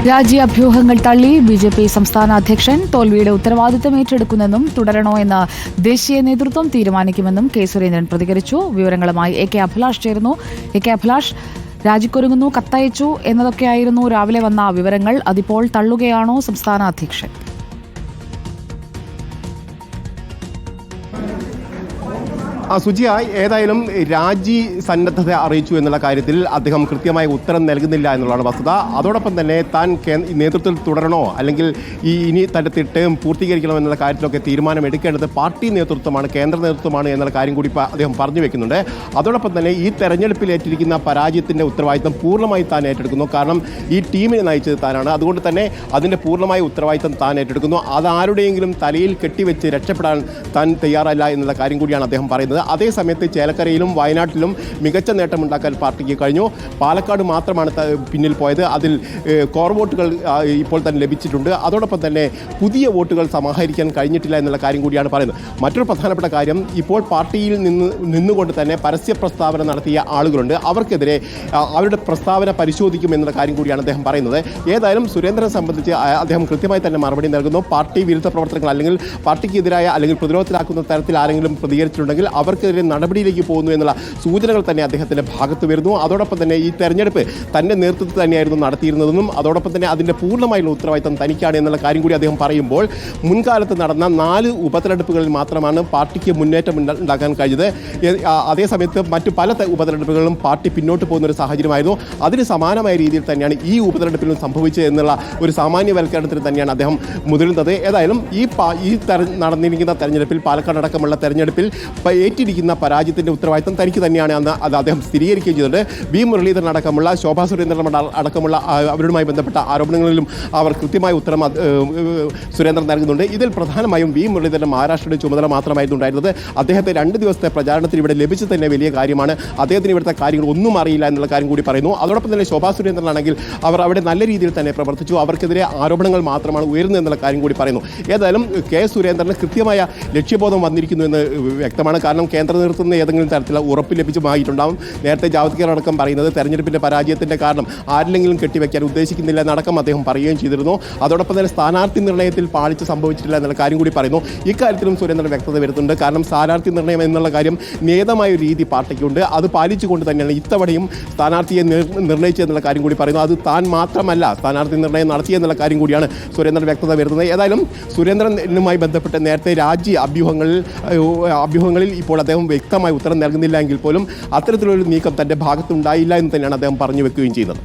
രാജ്യാഭ്യൂഹങ്ങൾ തള്ളി ബിജെപി സംസ്ഥാന അധ്യക്ഷൻ തോൽവിയുടെ ഉത്തരവാദിത്തം ഏറ്റെടുക്കുമെന്നും തുടരണോ എന്ന് ദേശീയ നേതൃത്വം തീരുമാനിക്കുമെന്നും കെ സുരേന്ദ്രൻ പ്രതികരിച്ചു. വിവരങ്ങളുമായി എ കെ അഭിലാഷ് ചേരുന്നു. എ കെ അഭിലാഷ്, രാജിക്കൊരുങ്ങുന്നു, കത്തയച്ചു എന്നതൊക്കെയായിരുന്നു രാവിലെ വന്ന വിവരങ്ങൾ. അതിപ്പോൾ തള്ളുകയാണോ സംസ്ഥാന അധ്യക്ഷൻ? സുജിയായി ഏതായാലും രാജി സന്നദ്ധത അറിയിച്ചു എന്നുള്ള കാര്യത്തിൽ അദ്ദേഹം കൃത്യമായ ഉത്തരം നൽകുന്നില്ല എന്നുള്ളതാണ് വസ്തുത. അതോടൊപ്പം തന്നെ താൻ നേതൃത്വത്തിൽ തുടരണോ അല്ലെങ്കിൽ ഇനി തന്റെ തിട്ടം പൂർത്തീകരിക്കണോ എന്നുള്ള കാര്യത്തിലൊക്കെ തീരുമാനം എടുക്കേണ്ടത് പാർട്ടി നേതൃത്വമാണ്, കേന്ദ്ര നേതൃത്വമാണ് എന്നുള്ള കാര്യം കൂടി അദ്ദേഹം പറഞ്ഞു വെക്കുന്നുണ്ട്. അതോടൊപ്പം തന്നെ ഈ തെരഞ്ഞെടുപ്പിൽ ഏറ്റിരിക്കുന്ന പരാജയത്തിന്റെ ഉത്തരവാദിത്തം പൂർണ്ണമായി താൻ ഏറ്റെടുക്കുന്നു. കാരണം ഈ ടീമിനെ നയിച്ചത് താനാണ്. അതുകൊണ്ട് തന്നെ അതിന്റെ പൂർണ്ണമായ ഉത്തരവാദിത്തം താൻ ഏറ്റെടുക്കുന്നു. അതാരുടെയെങ്കിലും തലയിൽ കെട്ടിവെച്ച് രക്ഷപ്പെടാൻ താൻ തയ്യാറല്ല എന്നുള്ള കാര്യം കൂടിയാണ് അദ്ദേഹം പറയുന്നത്. അതേസമയത്ത് ചേലക്കരയിലും വയനാട്ടിലും മികച്ച നേട്ടമുണ്ടാക്കാൻ പാർട്ടിക്ക് കഴിഞ്ഞു. പാലക്കാട് മാത്രമാണ് പിന്നിൽ പോയത്. അതിൽ കോർ വോട്ടുകൾ ഇപ്പോൾ തന്നെ ലഭിച്ചിട്ടുണ്ട്. അതോടൊപ്പം തന്നെ പുതിയ വോട്ടുകൾ സമാഹരിക്കാൻ കഴിഞ്ഞിട്ടില്ല എന്നുള്ള കാര്യം കൂടിയാണ് പറയുന്നത്. മറ്റൊരു പ്രധാനപ്പെട്ട കാര്യം, ഇപ്പോൾ പാർട്ടിയിൽ നിന്നുകൊണ്ട് തന്നെ പരസ്യ പ്രസ്താവന നടത്തിയ ആളുകളുണ്ട്. അവർക്കെതിരെ അവരുടെ പ്രസ്താവന പരിശോധിക്കും എന്നുള്ള കാര്യം കൂടിയാണ് അദ്ദേഹം പറയുന്നത്. ഏതായാലും സുരേന്ദ്രനെ സംബന്ധിച്ച് അദ്ദേഹം കൃത്യമായി തന്നെ മറുപടി നൽകുന്നു. പാർട്ടി വിരുദ്ധ പ്രവർത്തനങ്ങൾ അല്ലെങ്കിൽ പാർട്ടിക്കെതിരായ അല്ലെങ്കിൽ പ്രതിരോധത്തിലാക്കുന്ന തരത്തിൽ ആരെങ്കിലും പ്രതികരിച്ചിട്ടുണ്ടെങ്കിൽ അവർക്കെതിരെ നടപടിയിലേക്ക് പോകുന്നു എന്നുള്ള സൂചനകൾ തന്നെ അദ്ദേഹത്തിൻ്റെ ഭാഗത്ത് വരുന്നു. അതോടൊപ്പം തന്നെ ഈ തെരഞ്ഞെടുപ്പ് തൻ്റെ നേതൃത്വത്തിൽ തന്നെയായിരുന്നു നടത്തിയിരുന്നതെന്നും അതോടൊപ്പം തന്നെ അതിൻ്റെ പൂർണ്ണമായുള്ള ഉത്തരവാദിത്തം തനിക്കാണ് എന്നുള്ള കാര്യം കൂടി അദ്ദേഹം പറയുമ്പോൾ, മുൻകാലത്ത് നടന്ന 4 ഉപതെരഞ്ഞെടുപ്പുകളിൽ മാത്രമാണ് പാർട്ടിക്ക് മുന്നേറ്റം ഉണ്ടാക്കാൻ കഴിഞ്ഞത്. അതേസമയത്ത് മറ്റു പല ഉപതെരഞ്ഞെടുപ്പുകളിലും പാർട്ടി പിന്നോട്ട് പോകുന്ന ഒരു സാഹചര്യമായിരുന്നു. അതിന് സമാനമായ രീതിയിൽ തന്നെയാണ് ഈ ഉപതെരഞ്ഞെടുപ്പിലും സംഭവിച്ചത് എന്നുള്ള ഒരു സാമാന്യവൽക്കരണത്തിന് തന്നെയാണ് അദ്ദേഹം മുതിരുന്നത്. ഏതായാലും ഈ നടന്നിരിക്കുന്ന തെരഞ്ഞെടുപ്പിൽ, പാലക്കാട് അടക്കമുള്ള തെരഞ്ഞെടുപ്പിൽ ഏറ്റിരിക്കുന്ന പരാജയത്തിൻ്റെ ഉത്തരവാദിത്തം തനിക്ക് തന്നെയാണ് എന്ന് അദ്ദേഹം സ്ഥിരീകരിക്കുകയും ചെയ്തിട്ടുണ്ട്. വി മുരളീധരൻ അടക്കമുള്ള, ശോഭാ സുരേന്ദ്രൻ അടക്കമുള്ള അവരുമായി ബന്ധപ്പെട്ട ആരോപണങ്ങളിലും അവർ കൃത്യമായ ഉത്തരം സുരേന്ദ്രൻ നൽകുന്നുണ്ട്. ഇതിൽ പ്രധാനമായും വി മുരളീധരൻ മഹാരാഷ്ട്രയുടെ ചുമതല മാത്രമായിരുന്നു ഉണ്ടായിരുന്നത്. അദ്ദേഹത്തെ 2 ദിവസത്തെ പ്രചാരണത്തിന് ഇവിടെ ലഭിച്ചു തന്നെ വലിയ കാര്യമാണ്. അദ്ദേഹത്തിന് ഇവിടുത്തെ കാര്യങ്ങൾ ഒന്നും അറിയില്ല എന്നുള്ള കാര്യം കൂടി പറയുന്നു. അതോടൊപ്പം തന്നെ ശോഭാ സുരേന്ദ്രനാണെങ്കിൽ അവർ അവിടെ നല്ല രീതിയിൽ തന്നെ പ്രവർത്തിച്ചു. അവർക്കെതിരെ ആരോപണങ്ങൾ മാത്രമാണ് ഉയരുന്നത് എന്നുള്ള കാര്യം കൂടി പറയുന്നു. ഏതായാലും കെ സുരേന്ദ്രന് കൃത്യമായ ലക്ഷ്യബോധം വന്നിരിക്കുന്നു എന്ന് വ്യക്തമാണ്. കാരണം കേന്ദ്ര നേതൃത്വത്തിന് ഏതെങ്കിലും തരത്തിലുള്ള ഉറപ്പ് ലഭിച്ചുമായിട്ടുണ്ടാവും. നേരത്തെ ജാവ്ദേക്കർ അടക്കം പറയുന്നത് തെരഞ്ഞെടുപ്പിൻ്റെ പരാജയത്തിൻ്റെ കാരണം ആരിലെങ്കിലും കെട്ടിവെക്കാൻ ഉദ്ദേശിക്കുന്നില്ല എന്നടക്കം അദ്ദേഹം പറയുകയും ചെയ്തിരുന്നു. അതോടൊപ്പം തന്നെ സ്ഥാനാർത്ഥി നിർണ്ണയത്തിൽ പാളിച്ച് സംഭവിച്ചിട്ടില്ല എന്നുള്ള കാര്യം കൂടി പറയുന്നു. ഇക്കാര്യത്തിലും സുരേന്ദ്രൻ വ്യക്തത വരുത്തുന്നുണ്ട്. കാരണം സ്ഥാനാർത്ഥി നിർണ്ണയം എന്നുള്ള കാര്യം നിയതമായ ഒരു രീതി പാർട്ടിക്കുണ്ട്. അത് പാലിച്ചുകൊണ്ട് തന്നെയാണ് ഇത്തവണയും സ്ഥാനാർത്ഥിയെ നിർണ്ണയിച്ചതെന്നുള്ള കാര്യം കൂടി പറയുന്നു. അത് താൻ മാത്രമല്ല സ്ഥാനാർത്ഥി നിർണ്ണയം നടത്തിയെന്നുള്ള കാര്യം കൂടിയാണ് സുരേന്ദ്രൻ വ്യക്തത വരുന്നത്. ഏതായാലും സുരേന്ദ്രനുമായി ബന്ധപ്പെട്ട് നേരത്തെ അഭ്യൂഹങ്ങളിൽ ഇപ്പോൾ അദ്ദേഹം വ്യക്തമായ ഉത്തരം നൽകുന്നില്ല എങ്കിൽ പോലും അത്തരത്തിലൊരു നീക്കം തൻ്റെ ഭാഗത്തുണ്ടായില്ല എന്ന് തന്നെയാണ് അദ്ദേഹം പറഞ്ഞു വെക്കുകയും ചെയ്യുന്നത്.